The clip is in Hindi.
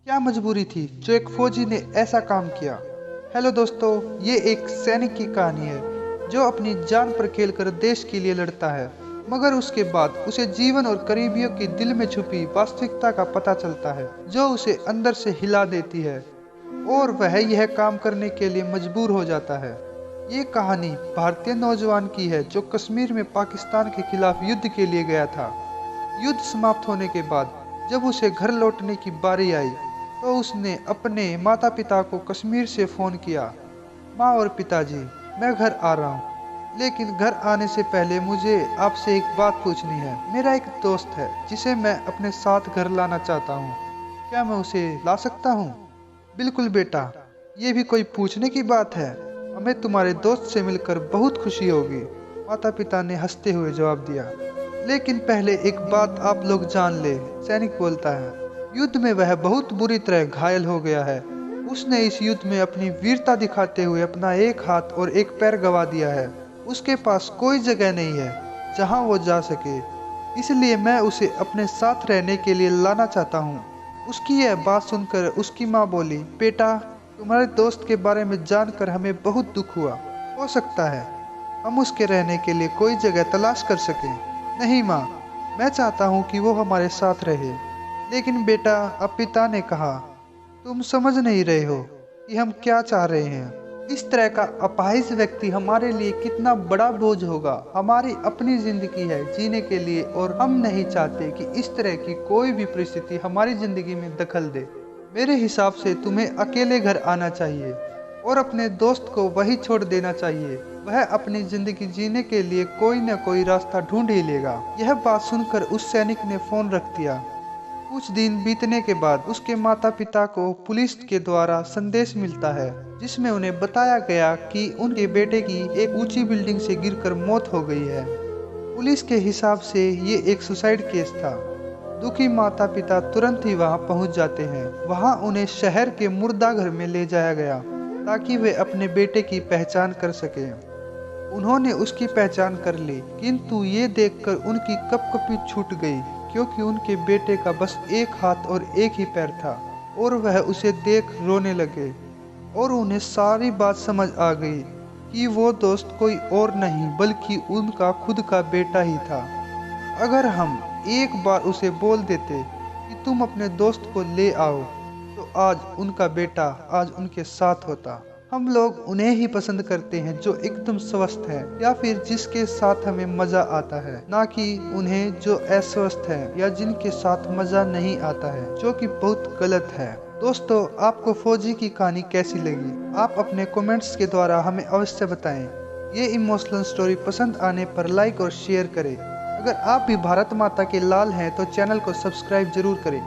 क्या मजबूरी थी जो एक फौजी ने ऐसा काम किया। हेलो दोस्तों, ये एक सैनिक की कहानी है जो अपनी जान पर खेलकर देश के लिए लड़ता है, मगर उसके बाद उसे जीवन और करीबियों के दिल में छुपी वास्तविकता का पता चलता है जो उसे अंदर से हिला देती है और वह यह काम करने के लिए मजबूर हो जाता है। ये कहानी भारतीय नौजवान की है जो कश्मीर में पाकिस्तान के खिलाफ युद्ध के लिए गया था। युद्ध समाप्त होने के बाद जब उसे घर लौटने की बारी आई, तो उसने अपने माता पिता को कश्मीर से फोन किया। माँ और पिताजी, मैं घर आ रहा हूँ, लेकिन घर आने से पहले मुझे आपसे एक बात पूछनी है। मेरा एक दोस्त है जिसे मैं अपने साथ घर लाना चाहता हूँ। क्या मैं उसे ला सकता हूँ? बिल्कुल बेटा, ये भी कोई पूछने की बात है। हमें तुम्हारे दोस्त से मिलकर बहुत खुशी होगी, माता पिता ने हंसते हुए जवाब दिया। लेकिन पहले एक बात आप लोग जान ले, सैनिक बोलता है। युद्ध में वह बहुत बुरी तरह घायल हो गया है। उसने इस युद्ध में अपनी वीरता दिखाते हुए अपना एक हाथ और एक पैर गंवा दिया है। उसके पास कोई जगह नहीं है जहां वो जा सके, इसलिए मैं उसे अपने साथ रहने के लिए लाना चाहता हूँ। उसकी यह बात सुनकर उसकी माँ बोली, बेटा, तुम्हारे दोस्त के बारे में जानकर हमें बहुत दुख हुआ। हो सकता है हम उसके रहने के लिए कोई जगह तलाश कर सकें। नहीं माँ, मैं चाहता हूँ कि वो हमारे साथ रहे। लेकिन बेटा, अब पिता ने कहा, तुम समझ नहीं रहे हो कि हम क्या चाह रहे हैं। इस तरह का अपाहिज व्यक्ति हमारे लिए कितना बड़ा बोझ होगा। हमारी अपनी जिंदगी है जीने के लिए और हम नहीं चाहते कि इस तरह की कोई भी परिस्थिति हमारी जिंदगी में दखल दे। मेरे हिसाब से तुम्हें अकेले घर आना चाहिए और अपने दोस्त को वही छोड़ देना चाहिए। वह अपनी जिंदगी जीने के लिए कोई न कोई रास्ता ढूंढ ही लेगा। यह बात सुनकर उस सैनिक ने फोन रख दिया। कुछ दिन बीतने के बाद उसके माता पिता को पुलिस के द्वारा संदेश मिलता है, जिसमें उन्हें बताया गया कि उनके बेटे की एक ऊंची बिल्डिंग से गिरकर मौत हो गई है। पुलिस के हिसाब से ये एक सुसाइड केस था। दुखी माता पिता तुरंत ही वहां पहुंच जाते हैं। वहां उन्हें शहर के मुर्दा घर में ले जाया गया ताकि वे अपने बेटे की पहचान कर सकें। उन्होंने उसकी पहचान कर ली, किंतु ये देखकर उनकी कपकपी छूट गई, क्योंकि उनके बेटे का बस एक हाथ और एक ही पैर था और वह उसे देख रोने लगे। और उन्हें सारी बात समझ आ गई कि वो दोस्त कोई और नहीं बल्कि उनका खुद का बेटा ही था। अगर हम एक बार उसे बोल देते कि तुम अपने दोस्त को ले आओ, तो आज उनका बेटा आज उनके साथ होता। हम लोग उन्हें ही पसंद करते हैं जो एकदम स्वस्थ है या फिर जिसके साथ हमें मजा आता है, ना कि उन्हें जो अस्वस्थ है या जिनके साथ मजा नहीं आता है, जो कि बहुत गलत है। दोस्तों, आपको फौजी की कहानी कैसी लगी? आप अपने कमेंट्स के द्वारा हमें अवश्य बताएं। ये इमोशनल स्टोरी पसंद आने पर लाइक और शेयर करें। अगर आप भी भारत माता के लाल हैं तो चैनल को सब्सक्राइब जरूर करें।